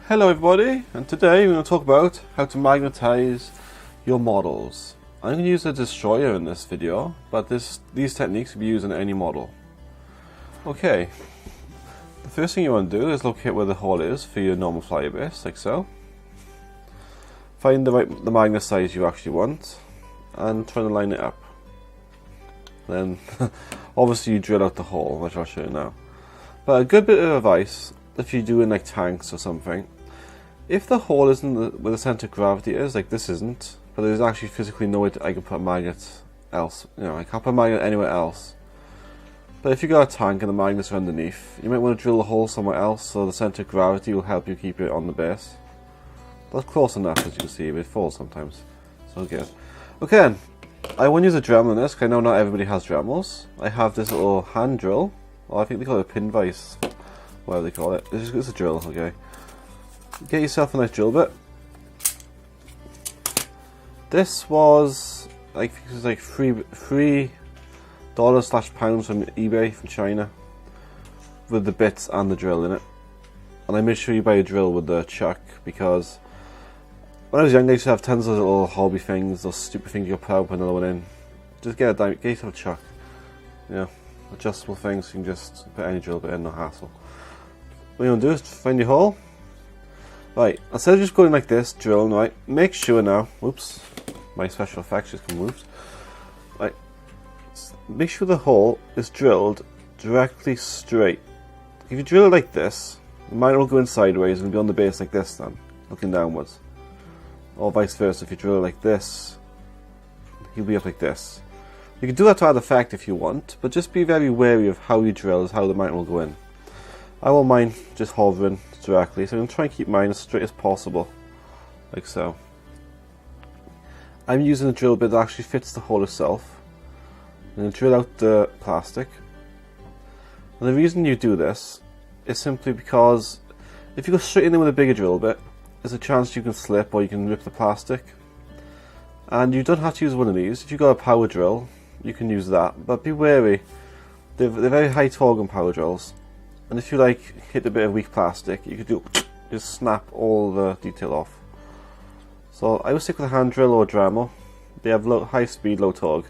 Hello everybody, and today we're going to talk about how to magnetize your models. I'm going to use a destroyer in this video, but these techniques can be used on any model. Okay, the first thing you want to do is locate where the hole is for your normal flyer base, like so. Find the magnet size you actually want, and try to line it up. Then, obviously you drill out the hole, which I'll show you now. But a good bit of advice, if you're doing like tanks or something, if the hole isn't where the center of gravity is, like this isn't, but there's actually physically no way I can put a magnet else, I can't put a magnet anywhere else. But if you got a tank and the magnets are underneath, you might want to drill a hole somewhere else so the center of gravity will help you keep it on the base. That's close enough, as you can see, but it falls sometimes. So good. Okay then, I won't use a Dremel in this, because I know not everybody has Dremels. I have this little hand drill, or I think they call it a pin vise, whatever they call it. It's a drill, okay. Get yourself a nice drill bit. This was like $3/pounds from eBay from China, with the bits and the drill in it. And I make sure you buy a drill with the chuck, because when I was young I used to have tons of little hobby things, those stupid things you put out, put another one in. Just get yourself a chuck. Adjustable things, you can just put any drill bit in, no hassle. What you want to do is find your hole. Right, instead of just going like this, drilling, right, make sure now, whoops, my special effects just moved. Right, make sure the hole is drilled directly straight. If you drill it like this, the magnet will go in sideways and be on the base like this then, looking downwards. Or vice versa, if you drill it like this, he'll be up like this. You can do that to add effect if you want, but just be very wary of how you drill, is how the magnet will go in. I want mine just hovering directly, so I'm going to try and keep mine as straight as possible, like so. I'm using a drill bit that actually fits the hole itself. I'm going to drill out the plastic. And the reason you do this is simply because if you go straight in there with a bigger drill bit, there's a chance you can slip or you can rip the plastic. And you don't have to use one of these. If you've got a power drill, you can use that, but be wary. They're very high torque power drills. And if you hit a bit of weak plastic, you could just snap all the detail off. So I would stick with a hand drill or a Dremel. They have high speed, low torque.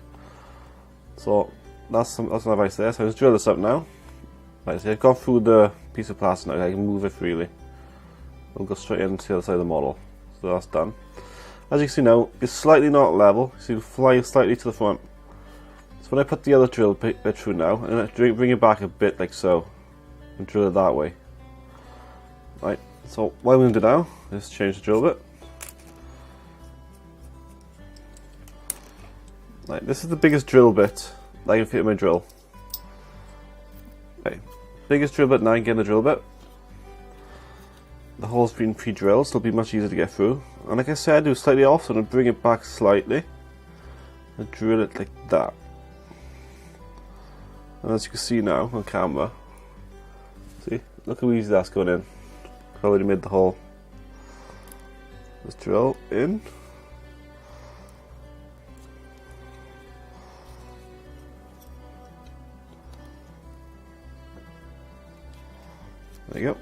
So that's some advice there. So I'll just drill this up now. Right, so I've gone through the piece of plastic now. I can move it freely. It'll go straight into the other side of the model. So that's done. As you can see now, it's slightly not level, so you fly slightly to the front. So when I put the other drill bit through now, I'm going to bring it back a bit like so. And drill it that way. Right, so what I'm going to do now is change the drill bit. Right, this is the biggest drill bit that I can fit in my drill. Okay, biggest drill bit now, I can get in the drill bit. The hole's been pre-drilled, so it'll be much easier to get through. And like I said, I do slightly off, so I'm going to bring it back slightly and drill it like that. And as you can see now on camera, see, look how easy that's going in. I already made the hole. Just drill in. There you go.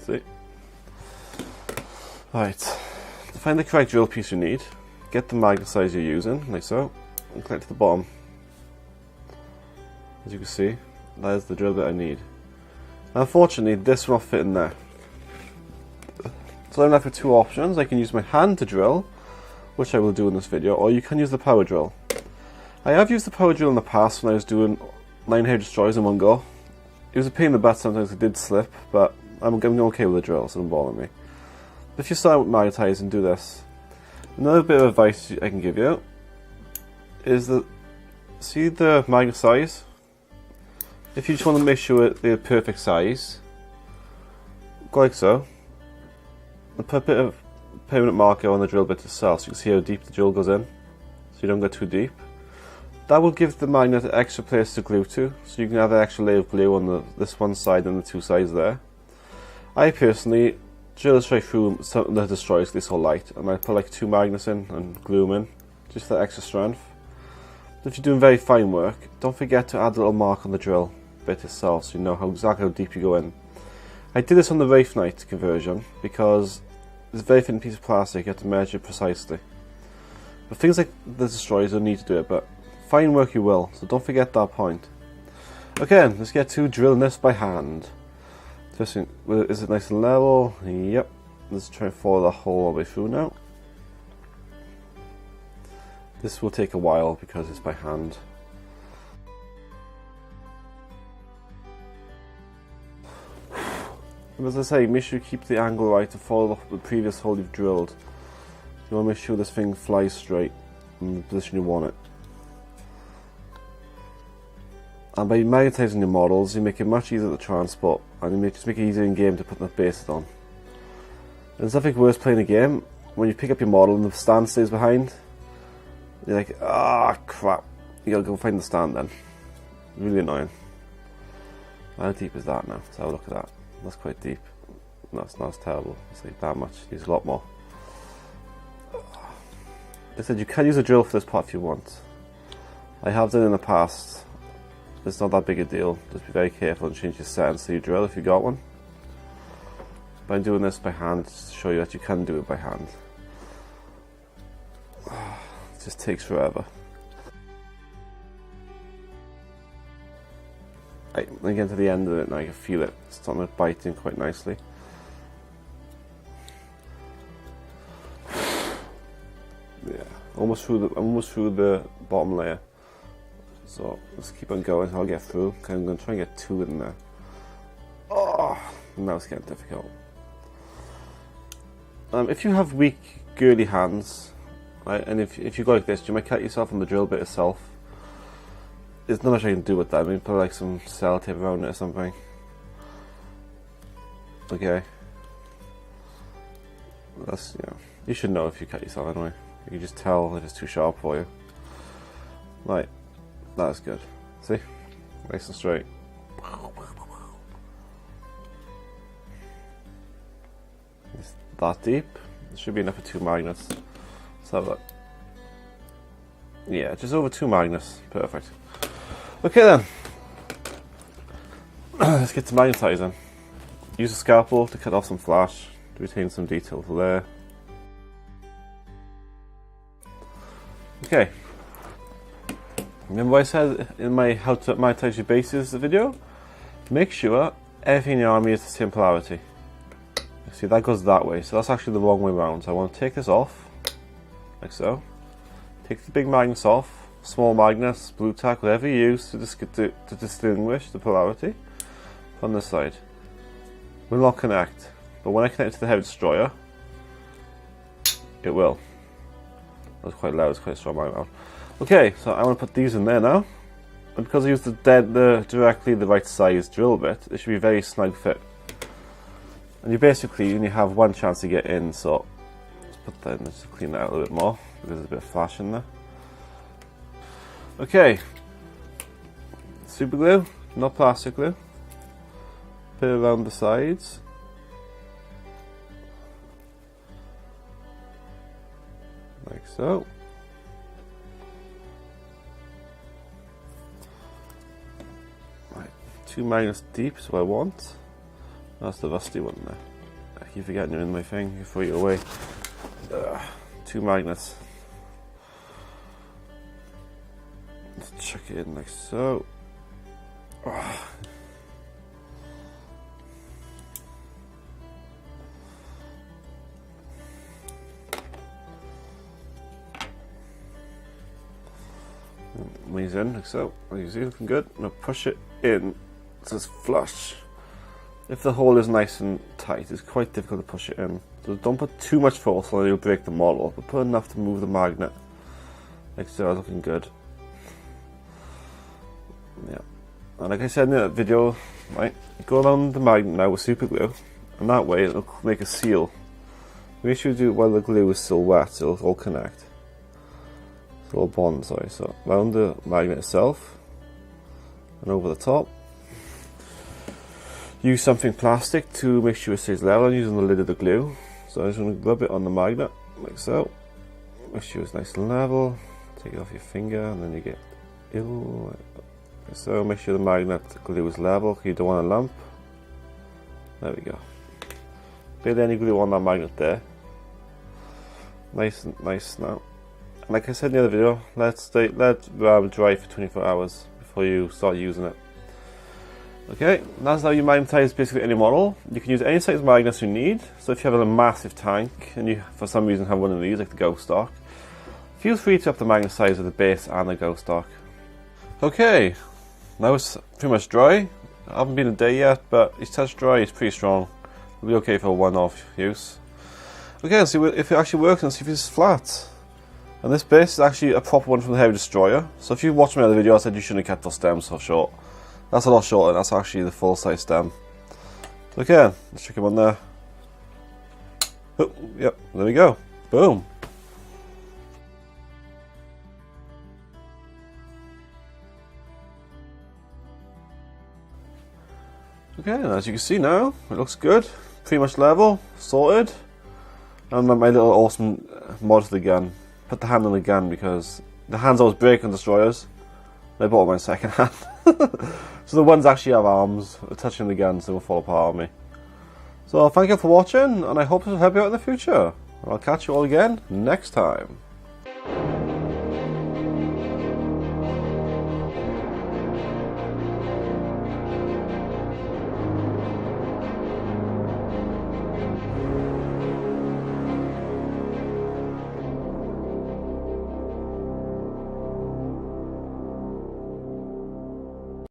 See. Right. To find the correct drill piece you need, get the magnet size you're using, like so, and click to the bottom. As you can see, that is the drill bit I need. Unfortunately, this will not fit in there. So I'm left with two options. I can use my hand to drill, which I will do in this video, or you can use the power drill. I have used the power drill in the past when I was doing 9 destroyers in one go. It was a pain in the butt sometimes, it did slip, but I'm okay with the drill, so don't bother me. But if you start with magnetizing, do this. Another bit of advice I can give you is that, see the magnet size? If you just want to make sure they're perfect size, go like so, and put a bit of permanent marker on the drill bit itself so you can see how deep the drill goes in, so you don't go too deep. That will give the magnet an extra place to glue to, so you can have an extra layer of glue on this one side and the two sides there. I personally drill straight through some of the destroyers because they're so light, and I put like 2 magnets in and glue them in, just for extra strength. If you're doing very fine work, don't forget to add a little mark on the drill bit itself so you know exactly how deep you go in. I did this on the Wraith Knight conversion because it's a very thin piece of plastic, you have to measure it precisely. But things like the destroyers don't need to do it, but fine work you will, so don't forget that point. Okay, let's get to drilling this by hand. First thing, is it nice and level? Yep. Let's try and follow the hole all the way through now. This will take a while because it's by hand. And as I say, make sure you keep the angle right to follow the previous hole you've drilled. You want to make sure this thing flies straight in the position you want it. And by magnetizing your models, you make it much easier to transport, and you just make it easier in game to put the bases on. There's nothing worse playing a game when you pick up your model and the stand stays behind. You're like, ah, crap. You gotta go find the stand then. Really annoying. How deep is that now? Let's have a look at that. That's quite deep. No, it's not as terrible. It's like that much. Use a lot more. I said you can use a drill for this part if you want. I have done it in the past. It's not that big a deal. Just be very careful and change your settings to your drill if you got one. But I'm doing this by hand just to show you that you can do it by hand. It just takes forever. Right, when I get to the end of it now, I can feel it starting to bite in quite nicely. Yeah, almost through the bottom layer. So let's keep on going. I'll get through. Okay, I'm going to try and get 2 in there. Oh, now it's getting difficult. If you have weak, girly hands, right, and if you go like this, you might cut yourself on the drill bit itself. There's not much I can do with that. I mean, put like some sellotape around it or something. Okay. That's, you know, you should know if you cut yourself anyway. You can just tell if it's too sharp for you. Right. That's good. See? Nice and straight. It's that deep. It should be enough for 2 magnets. Let's have a look. Yeah, just over 2 magnets. Perfect. Okay then. Let's get to magnetizing. Use a scalpel to cut off some flash to retain some detail there. Okay. Remember what I said in my how to magnetize your bases video? Make sure everything in your army is the same polarity. See, that goes that way, so that's actually the wrong way around. So I want to take this off, like so. Take the big magnets off, small magnets, blue tack, whatever you use to distinguish the polarity on this side. Will not connect, but when I connect it to the heavy destroyer, it will. That was quite loud, it's quite a strong magnet. Okay, so I'm going to put these in there now, and because I used directly the right size drill bit, it should be a very snug fit. And you basically only have one chance to get in, so let's put that in just to clean that out a little bit more, because there's a bit of flash in there. Okay, super glue, not plastic glue, put it around the sides. Like so. 2 magnets deep is what I want. That's the rusty one there. I keep forgetting you're in my thing before you're away. 2 magnets. Let's chuck it in like so. When he's in, like so. As you see, looking good. I'm going to push it in so it's flush. If the hole is nice and tight, it's quite difficult to push it in. So don't put too much force or you'll break the model, but put enough to move the magnet. Like so, looking good. Yeah. And like I said in the video, right, go around the magnet now with super glue, and that way it'll make a seal. Make sure you do it while the glue is still wet, so it'll all connect. It'll all bond, sorry. So around the magnet itself, and over the top. Use something plastic to make sure it stays level. I'm using the lid of the glue. So I'm just going to rub it on the magnet, like so. Make sure it's nice and level. Take it off your finger, and then you get like so. Make sure the magnet glue is level, because you don't want a lump. There we go. Barely any glue on that magnet there. Nice now. And like I said in the other video, let dry for 24 hours before you start using it. Okay, that's how you magnetize basically any model. You can use any size magnets you need. So if you have a massive tank and you for some reason have one of these, like the ghost stock, feel free to up the magnet size of the base and the ghost stock. Okay, now it's pretty much dry. I haven't been a day yet, but it's touch dry, it's pretty strong. It'll be okay for a one-off use. Okay, let's see if it actually works and see if it's flat. And this base is actually a proper one from the Heavy Destroyer. So if you watched my other video, I said you shouldn't have kept those stems so short. That's a lot shorter, that's actually the full-size stem. Okay, let's check him on there. Oh, yep, there we go. Boom. Okay, and as you can see now, it looks good. Pretty much level, sorted. And my little awesome mod to the gun. Put the hand on the gun because the hands always break on destroyers. I bought mine second hand. So the ones actually have arms touching the gun, so they will fall apart on me. So thank you for watching, and I hope this will help you out in the future. I'll catch you all again next time.